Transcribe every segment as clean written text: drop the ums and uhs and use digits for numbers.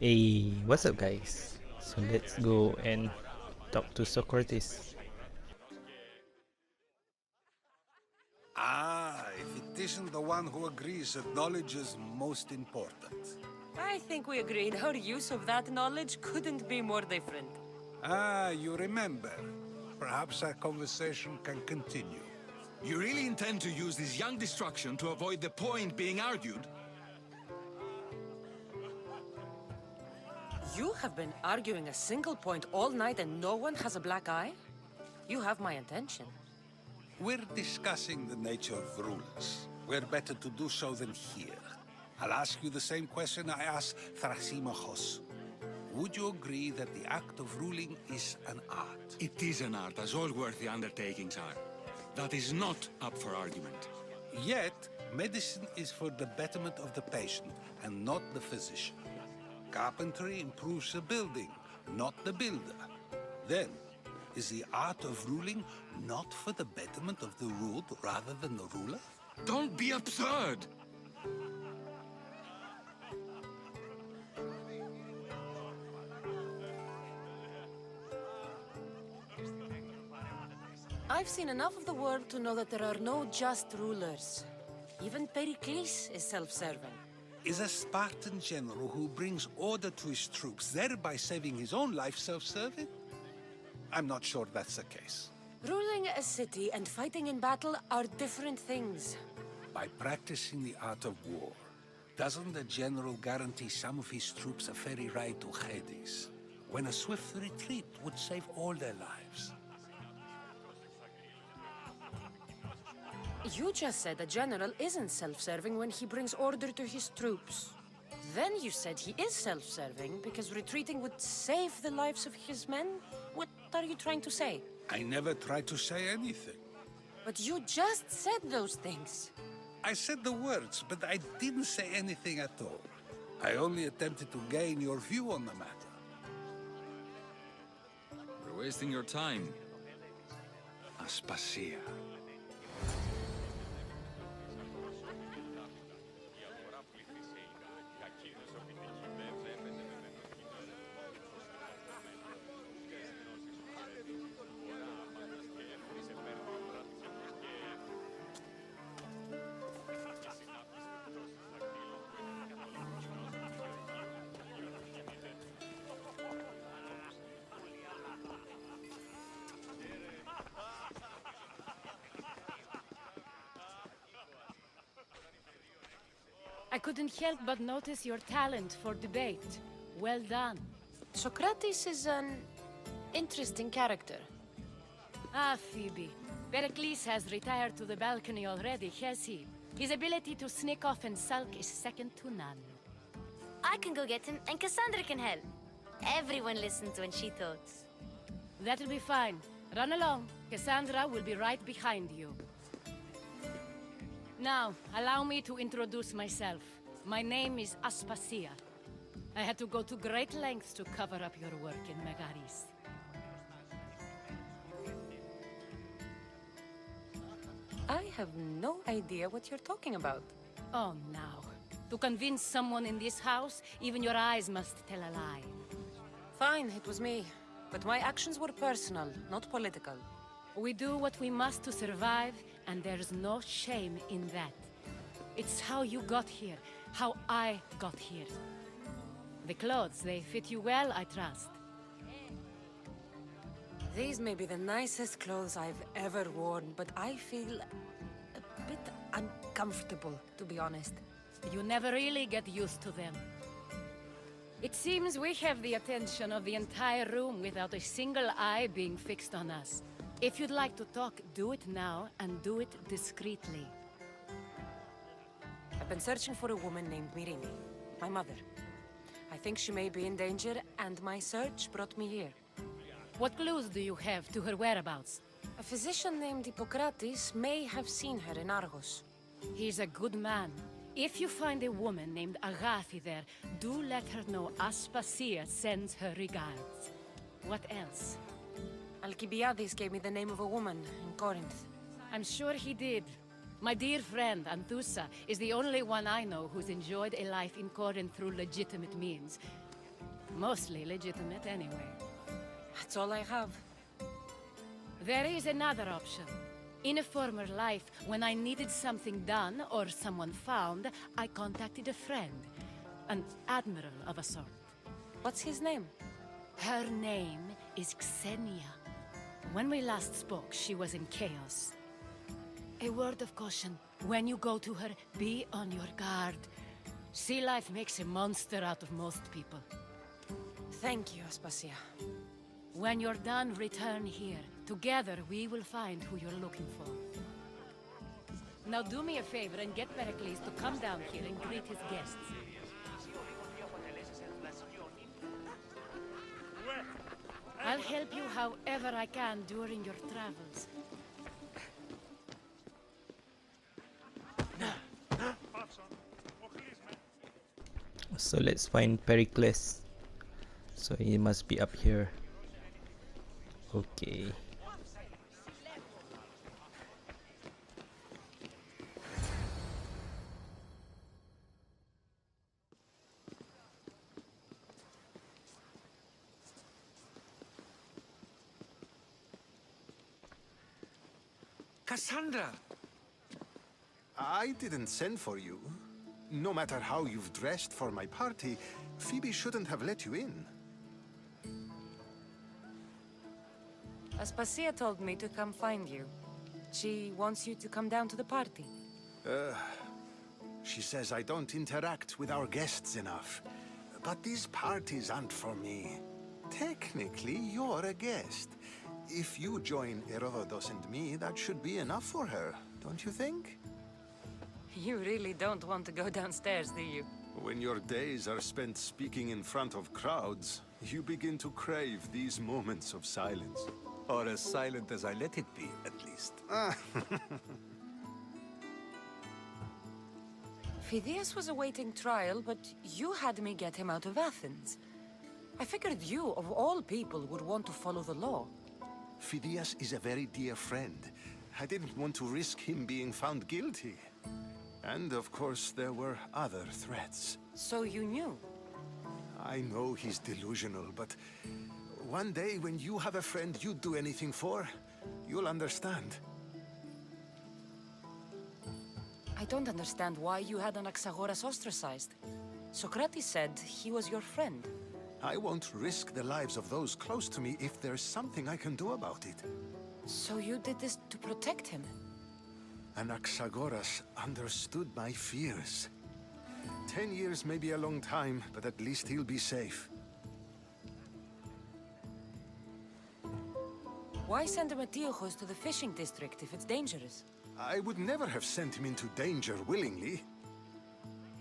Hey, what's up, guys? So let's go and talk to Socrates. If it isn't the one who agrees that knowledge is most important. I think we agreed our use of that knowledge couldn't be more different. You remember. Perhaps our conversation can continue. You really intend to use this young destruction to avoid the point being argued? You have been arguing a single point all night and no one has a black eye? You have my attention. We're discussing the nature of rules. We're better to do so than here. I'll ask you the same question I asked Thrasymachos. Would you agree that the act of ruling is an art? It is an art, as all worthy undertakings are. That is not up for argument. Yet, medicine is for the betterment of the patient and not the physician. Carpentry improves the building, not the builder. Then, is the art of ruling not for the betterment of the ruled rather than the ruler? Don't be absurd! I've seen enough of the world to know that there are no just rulers. Even Perikles is self-serving. Is a Spartan general who brings order to his troops, thereby saving his own life, self-serving? I'm not sure that's the case. Ruling a city and fighting in battle are different things. By practicing the art of war, doesn't the general guarantee some of his troops a ferry ride to Hades, when a swift retreat would save all their lives? You just said a general isn't self-serving when he brings order to his troops. Then you said he is self-serving because retreating would save the lives of his men? What are you trying to say? I never tried to say anything. But you just said those things. I said the words, but I didn't say anything at all. I only attempted to gain your view on the matter. You're wasting your time. Aspasia. I couldn't help but notice your talent for debate. Well done. Socrates is an interesting character. Ah, Phoebe. Pericles has retired to the balcony already, has he? His ability to sneak off and sulk is second to none. I can go get him, and Kassandra can help. Everyone listens when she talks. That'll be fine. Run along. Kassandra will be right behind you. Now, allow me to introduce myself. My name is Aspasia. I had to go to great lengths to cover up your work in Megaris. I have no idea what you're talking about. Oh, now. To convince someone in this house, even your eyes must tell a lie. Fine, it was me. But my actions were personal, not political. We do what we must to survive, and there's no shame in that. It's how you got here, how I got here. The clothes, they fit you well, I trust. These may be the nicest clothes I've ever worn, but I feel a bit uncomfortable, to be honest. You never really get used to them. It seems we have the attention of the entire room without a single eye being fixed on us. If you'd like to talk, do it now, and do it discreetly. I've been searching for a woman named Myrine, my mother. I think she may be in danger, and my search brought me here. What clues do you have to her whereabouts? A physician named Hippocrates may have seen her in Argos. He's a good man. If you find a woman named Agathi there, do let her know Aspasia sends her regards. What else? Alcibiades gave me the name of a woman in Corinth. I'm sure he did. My dear friend, Anthusa, is the only one I know who's enjoyed a life in Corinth through legitimate means. Mostly legitimate anyway. That's all I have. There is another option. In a former life, when I needed something done or someone found, I contacted a friend. An admiral of a sort. What's his name? Her name is Xenia. When we last spoke, she was in chaos. A word of caution. When you go to her, be on your guard. Sea life makes a monster out of most people. Thank you, Aspasia. When you're done, return here. Together, we will find who you're looking for. Now do me a favor and get Perikles to come down here and greet his guests. I'll help you however I can during your travels. So let's find Perikles. So he must be up here. Okay. Kassandra! I didn't send for you. No matter how you've dressed for my party, Phoebe shouldn't have let you in. Aspasia told me to come find you. She wants you to come down to the party. She says I don't interact with our guests enough. But these parties aren't for me. Technically, you're a guest. If you join Herodotus and me, that should be enough for her, don't you think? You really don't want to go downstairs, do you? When your days are spent speaking in front of crowds, you begin to crave these moments of silence. Or as silent as I let it be, at least. Phidias was awaiting trial, but you had me get him out of Athens. I figured you, of all people, would want to follow the law. Phidias is a very dear friend. I didn't want to risk him being found guilty. And of course, there were other threats. So you knew? I know he's delusional, but one day when you have a friend you'd do anything for, you'll understand. I don't understand why you had Anaxagoras ostracized. Socrates said he was your friend. I won't risk the lives of those close to me if there's something I can do about it. So you did this to protect him? Anaxagoras understood my fears. 10 years may be a long time, but at least he'll be safe. Why send Emetiochos to the fishing district if it's dangerous? I would never have sent him into danger willingly.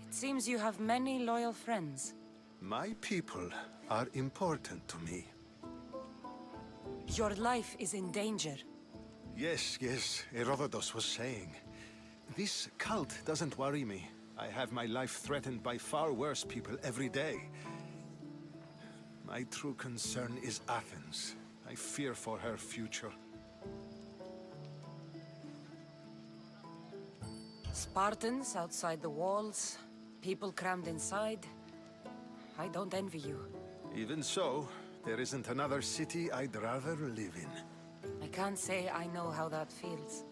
It seems you have many loyal friends. My people are important to me. Your life is in danger. Yes, Herodotus was saying. This cult doesn't worry me. I have my life threatened by far worse people every day. My true concern is Athens. I fear for her future. Spartans outside the walls, people crammed inside. I don't envy you. Even so, there isn't another city I'd rather live in. I can't say I know how that feels.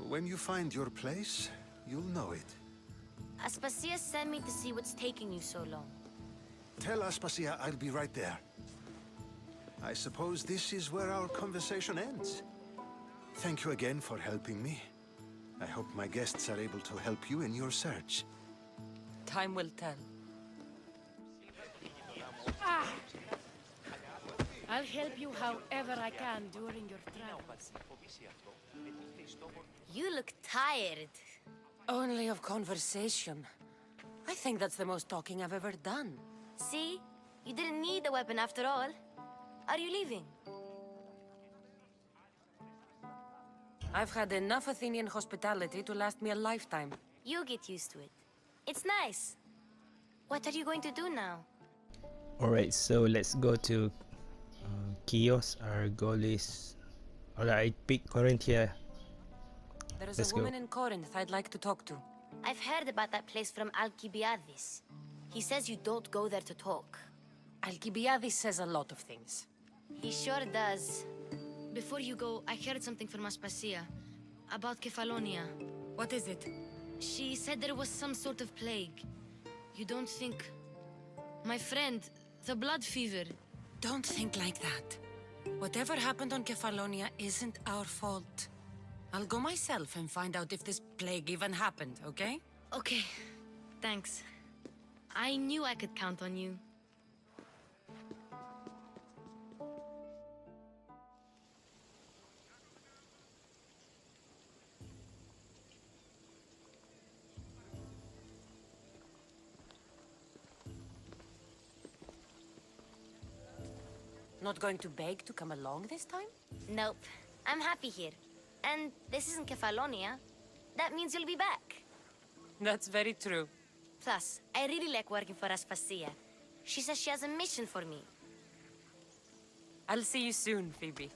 When you find your place, you'll know it. Aspasia sent me to see what's taking you so long. Tell Aspasia I'll be right there. I suppose this is where our conversation ends. Thank you again for helping me. I hope my guests are able to help you in your search. Time will tell. I'll help you however I can during your travels. You look tired. Only of conversation. I think that's the most talking I've ever done. See? You didn't need a weapon after all. Are you leaving? I've had enough Athenian hospitality to last me a lifetime. You get used to it. It's nice. What are you going to do now? Alright, so let's go to Chios. Our goal is... Alright, pick Corinthia. There is Let's a go. woman in Corinth I'd like to talk to. I've heard about that place from Alcibiades. He says you don't go there to talk. Alcibiades says a lot of things. He sure does. Before you go, I heard something from Aspasia about Kefalonia. What is it? She said there was some sort of plague. You don't think... My friend, the blood fever. Don't think like that. Whatever happened on Kefalonia isn't our fault. I'll go myself and find out if this plague even happened, okay? Okay, thanks. I knew I could count on you. Not going to beg to come along this time? Nope. I'm happy here. And this isn't Kefalonia. That means you'll be back. That's very true. Plus, I really like working for Aspasia. She says she has a mission for me. I'll see you soon, Phoebe.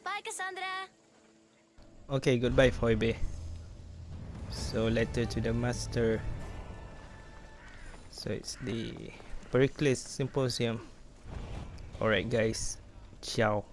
Bye, Kassandra! Okay, goodbye, Phoebe. So, letter to the master. So it's the Perikles Symposium. Alright guys, ciao.